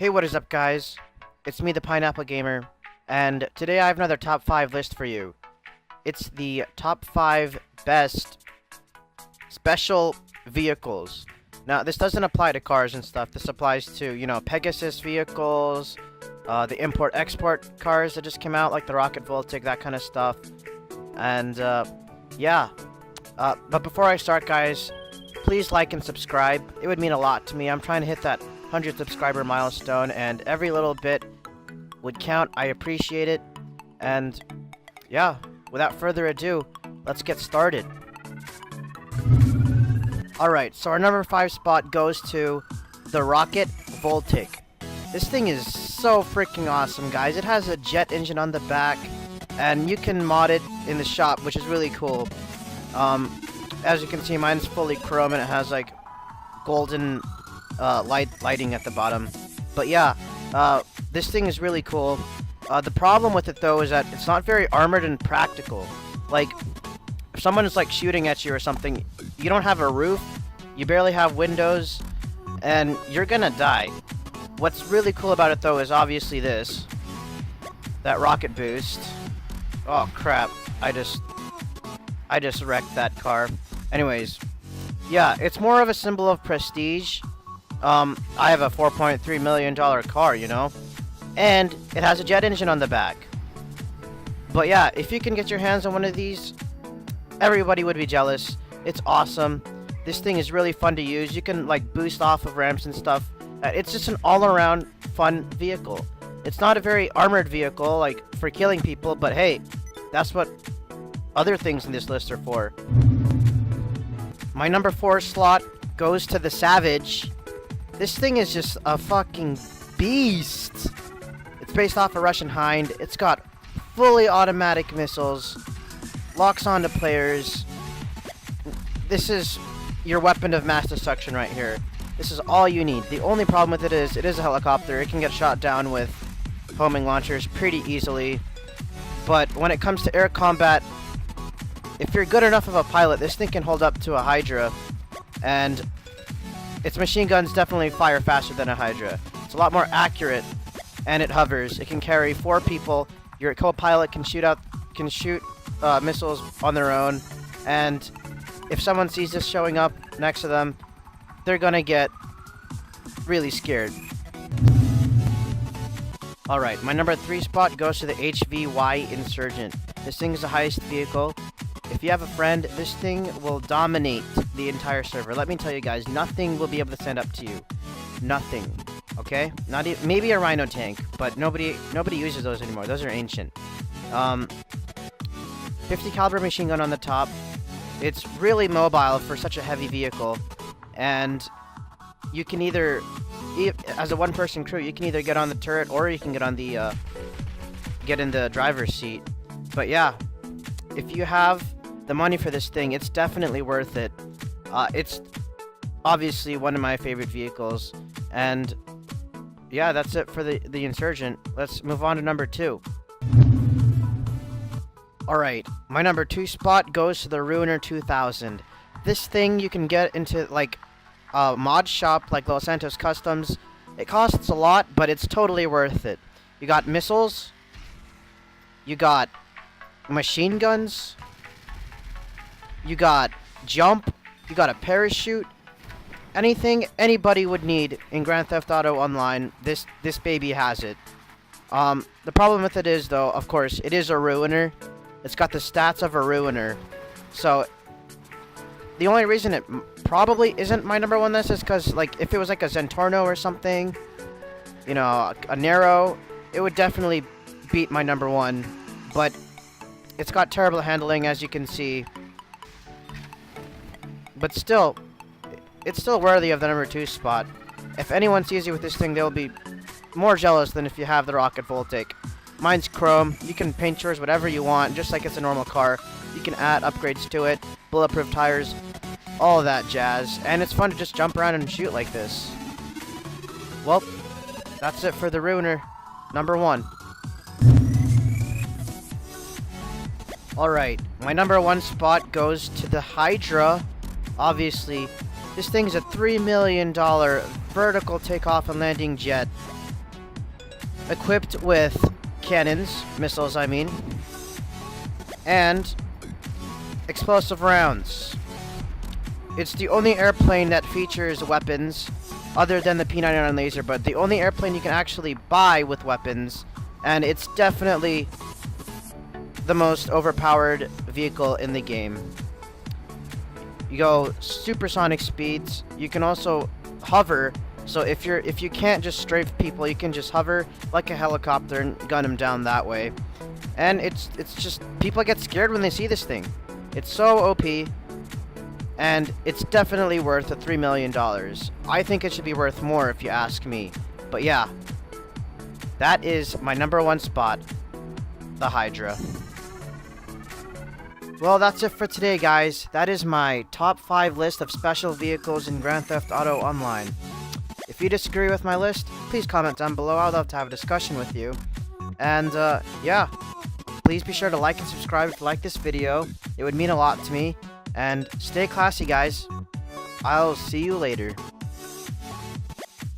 Hey, what is up, guys? It's me, the Pineapple Gamer, and today I have another top 5 list for you. It's the top 5 best special vehicles. Now, this doesn't apply to cars and stuff. This applies to, Pegasus vehicles, the import-export cars that just came out, like the Rocket Voltic, that kind of stuff. And, yeah. But before I start, guys, please like and subscribe. It would mean a lot to me. I'm trying to hit that 100 subscriber milestone, and every little bit would count. I appreciate it. And yeah, without further ado, let's get started. Alright, so our number 5 spot goes to the Rocket Voltic. This thing is so freaking awesome, guys. It has a jet engine on the back, and you can mod it in the shop, which is really cool. As you can see, mine's fully chrome, and it has like golden lighting at the bottom. But yeah, this thing is really cool. The problem with it, though, is that it's not very armored and practical. Like, if someone is like shooting at you or something, you don't have a roof, you barely have windows, and you're gonna die. What's really cool about it, though, is obviously this. That rocket boost. Oh crap, I just wrecked that car. Anyways, yeah, it's more of a symbol of prestige. I have a $4.3 million car, and it has a jet engine on the back. But yeah, if you can get your hands on one of these, everybody would be jealous. It's awesome. This thing is really fun to use. You can like boost off of ramps and stuff. It's just an all-around fun vehicle. It's not a very armored vehicle, like for killing people, but hey, that's what other things in this list are for. My number 4 slot goes to the Savage. This thing is just a fucking beast. It's based off a Russian Hind. It's got fully automatic missiles, locks onto players. This is your weapon of mass destruction right here. This is all you need. The only problem with it is a helicopter. It can get shot down with homing launchers pretty easily. But when it comes to air combat, if you're good enough of a pilot, this thing can hold up to a Hydra. And its machine guns definitely fire faster than a Hydra. It's a lot more accurate, and it hovers. It can carry 4 people. Your co-pilot can shoot missiles on their own, and if someone sees this showing up next to them, they're gonna get really scared. Alright, my number 3 spot goes to the HVY Insurgent. This thing is the highest vehicle. If you have a friend, this thing will dominate the entire server. Let me tell you guys, nothing will be able to stand up to you. Nothing. Okay? Not even, maybe a Rhino tank, but nobody uses those anymore. Those are ancient. 50 caliber machine gun on the top. It's really mobile for such a heavy vehicle, and you can either, as a one-person crew, you can either get on the turret or you can get on the get in the driver's seat. But yeah, if you have the money for this thing, it's definitely worth it. It's obviously one of my favorite vehicles, and yeah, that's it for the Insurgent. Let's move on to number 2. Alright, my number 2 spot goes to the Ruiner 2000. This thing you can get into like a mod shop like Los Santos Customs. It costs a lot, but it's totally worth it. You got missiles, you got machine guns, you got jump, you got a parachute. Anything anybody would need in Grand Theft Auto Online, this baby has it. The problem with it is, though, of course, it is a Ruiner. It's got the stats of a Ruiner. So the only reason it probably isn't my number 1 list is because, like, if it was like a Zentorno or something, a Nero, it would definitely beat my number 1. But it's got terrible handling, as you can see. But still, it's still worthy of the number 2 spot. If anyone sees you with this thing, they'll be more jealous than if you have the Rocket Voltic. Mine's chrome. You can paint yours whatever you want, just like it's a normal car. You can add upgrades to it, bulletproof tires, all that jazz. And it's fun to just jump around and shoot like this. Well, that's it for the Ruiner, number 1. Alright, my number 1 spot goes to the Hydra. Obviously, this thing's a $3 million vertical takeoff and landing jet. equipped with cannons, missiles I mean, and explosive rounds. It's the only airplane that features weapons other than the P-99 laser, but the only airplane you can actually buy with weapons, and it's definitely the most overpowered vehicle in the game. You go supersonic speeds. You can also hover, so if you can't just strafe people, you can just hover like a helicopter and gun them down that way. And it's just, people get scared when they see this thing. It's so OP, and it's definitely worth the $3 million. I think it should be worth more if you ask me. But yeah, that is my #1 spot, the Hydra. Well, that's it for today, guys. That is my top 5 list of special vehicles in Grand Theft Auto Online. If you disagree with my list, please comment down below. I'd love to have a discussion with you. And, yeah. Please be sure to like and subscribe if you like this video. It would mean a lot to me. And stay classy, guys. I'll see you later.